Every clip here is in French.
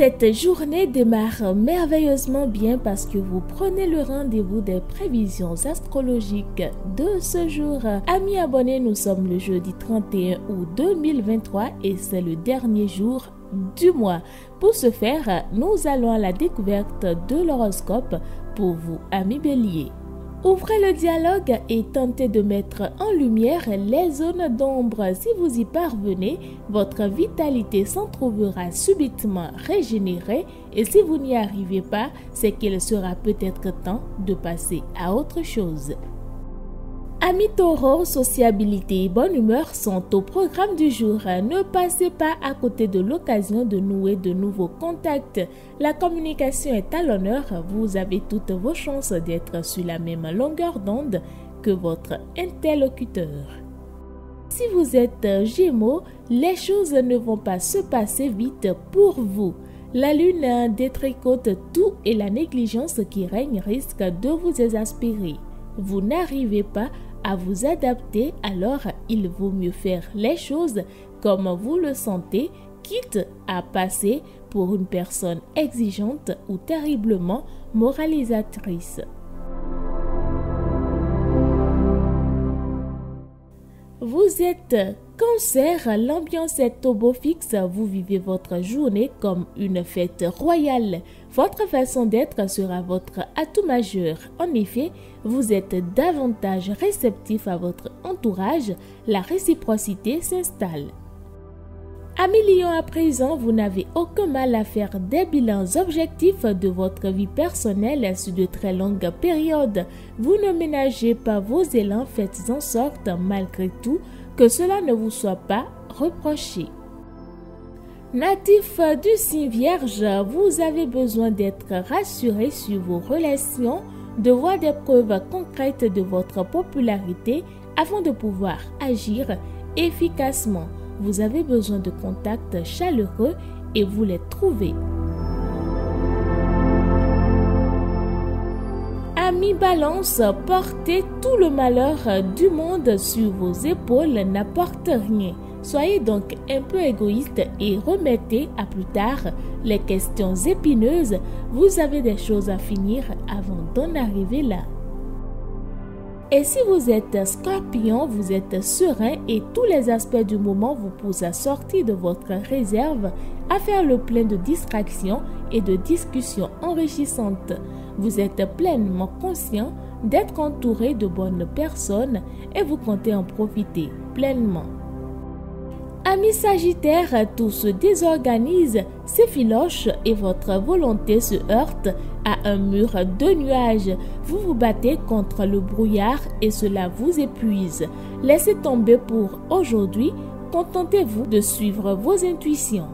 Cette journée démarre merveilleusement bien parce que vous prenez le rendez-vous des prévisions astrologiques de ce jour. Amis abonnés, nous sommes le jeudi 31 août 2023 et c'est le dernier jour du mois. Pour ce faire, nous allons à la découverte de l'horoscope pour vous, amis béliers. Ouvrez le dialogue et tentez de mettre en lumière les zones d'ombre. Si vous y parvenez, votre vitalité s'en trouvera subitement régénérée et si vous n'y arrivez pas, c'est qu'il sera peut-être temps de passer à autre chose. Amis taureaux, sociabilité et bonne humeur sont au programme du jour. Ne passez pas à côté de l'occasion de nouer de nouveaux contacts. La communication est à l'honneur. Vous avez toutes vos chances d'être sur la même longueur d'onde que votre interlocuteur. Si vous êtes Gémeaux, les choses ne vont pas se passer vite pour vous. La lune détricote tout et la négligence qui règne risque de vous exaspérer. Vous n'arrivez pas à vous adapter, alors il vaut mieux faire les choses comme vous le sentez, quitte à passer pour une personne exigeante ou terriblement moralisatrice. Vous êtes Cancer, l'ambiance est au beau fixe, vous vivez votre journée comme une fête royale. Votre façon d'être sera votre atout majeur. En effet, vous êtes davantage réceptif à votre entourage, la réciprocité s'installe. Amis Lions, à présent, vous n'avez aucun mal à faire des bilans objectifs de votre vie personnelle sur de très longues périodes. Vous ne ménagez pas vos élans, faites en sorte, malgré tout, que cela ne vous soit pas reproché. Natif du signe Vierge, vous avez besoin d'être rassuré sur vos relations, de voir des preuves concrètes de votre popularité afin de pouvoir agir efficacement. Vous avez besoin de contacts chaleureux et vous les trouvez. Amis Balance, porter tout le malheur du monde sur vos épaules n'apporte rien. Soyez donc un peu égoïste et remettez à plus tard les questions épineuses. Vous avez des choses à finir avant d'en arriver là. Et si vous êtes Scorpion, vous êtes serein et tous les aspects du moment vous poussent à sortir de votre réserve, à faire le plein de distractions et de discussions enrichissantes. Vous êtes pleinement conscient d'être entouré de bonnes personnes et vous comptez en profiter pleinement. Amis Sagittaire, tout se désorganise, s'effiloche et votre volonté se heurte à un mur de nuages. Vous vous battez contre le brouillard et cela vous épuise. Laissez tomber pour aujourd'hui, contentez-vous de suivre vos intuitions.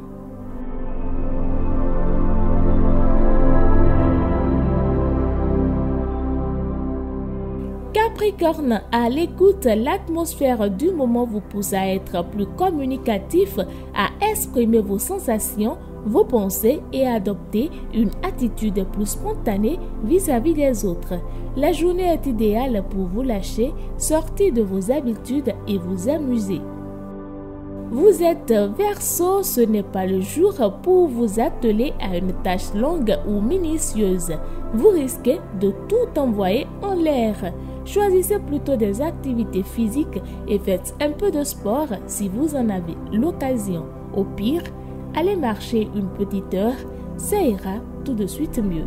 Capricorne, à l'écoute, l'atmosphère du moment vous pousse à être plus communicatif, à exprimer vos sensations, vos pensées et à adopter une attitude plus spontanée vis-à-vis des autres. La journée est idéale pour vous lâcher, sortir de vos habitudes et vous amuser. Vous êtes Verseau, ce n'est pas le jour pour vous atteler à une tâche longue ou minutieuse. Vous risquez de tout envoyer en l'air. Choisissez plutôt des activités physiques et faites un peu de sport si vous en avez l'occasion. Au pire, allez marcher une petite heure, ça ira tout de suite mieux.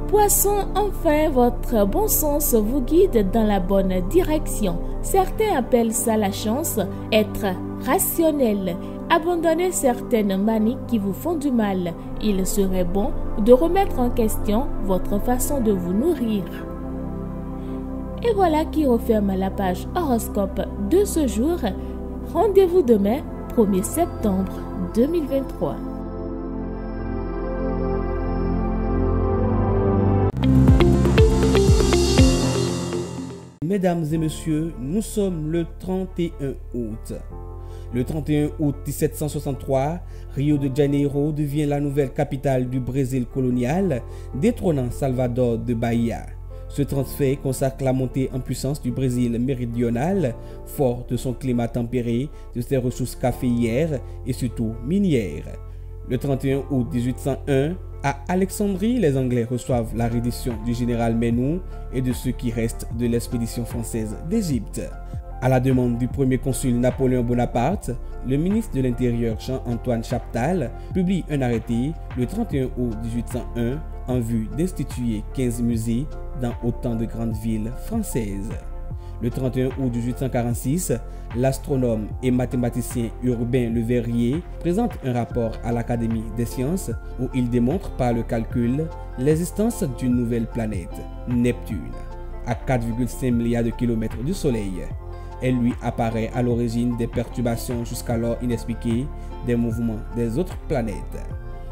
Poisson, enfin, votre bon sens vous guide dans la bonne direction. Certains appellent ça la chance, être rationnel. Abandonnez certaines manies qui vous font du mal. Il serait bon de remettre en question votre façon de vous nourrir. Et voilà qui referme la page horoscope de ce jour. Rendez-vous demain, 1er septembre 2023. Mesdames et messieurs, nous sommes le 31 août. Le 31 août 1763, Rio de Janeiro devient la nouvelle capitale du Brésil colonial, détrônant Salvador de Bahia. Ce transfert consacre la montée en puissance du Brésil méridional, fort de son climat tempéré, de ses ressources caféières et surtout minières. Le 31 août 1801, à Alexandrie, les Anglais reçoivent la reddition du général Menou et de ceux qui restent de l'expédition française d'Égypte. À la demande du premier consul Napoléon Bonaparte, le ministre de l'Intérieur Jean-Antoine Chaptal publie un arrêté le 31 août 1801 en vue d'instituer 15 musées dans autant de grandes villes françaises. Le 31 août 1846, l'astronome et mathématicien Urbain Le Verrier présente un rapport à l'Académie des sciences où il démontre par le calcul l'existence d'une nouvelle planète, Neptune, à 4,5 milliards de kilomètres du Soleil. Elle lui apparaît à l'origine des perturbations jusqu'alors inexpliquées des mouvements des autres planètes.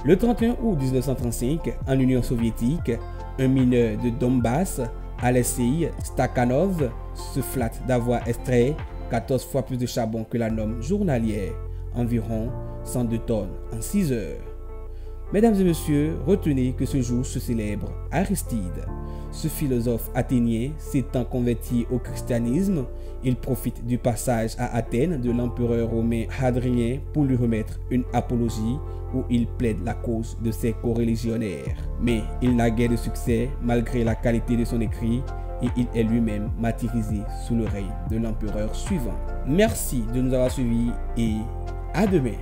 Le 31 août 1935, en Union soviétique, un mineur de Donbass, Alexei Stakhanov, se flatte d'avoir extrait 14 fois plus de charbon que la norme journalière, environ 102 tonnes en 6 heures. Mesdames et messieurs, retenez que ce jour se célèbre Aristide. Ce philosophe athénien s'étant converti au christianisme, il profite du passage à Athènes de l'empereur romain Hadrien pour lui remettre une apologie où il plaide la cause de ses coreligionnaires. Mais il n'a guère de succès malgré la qualité de son écrit et il est lui-même martyrisé sous le règne de l'empereur suivant. Merci de nous avoir suivis et à demain.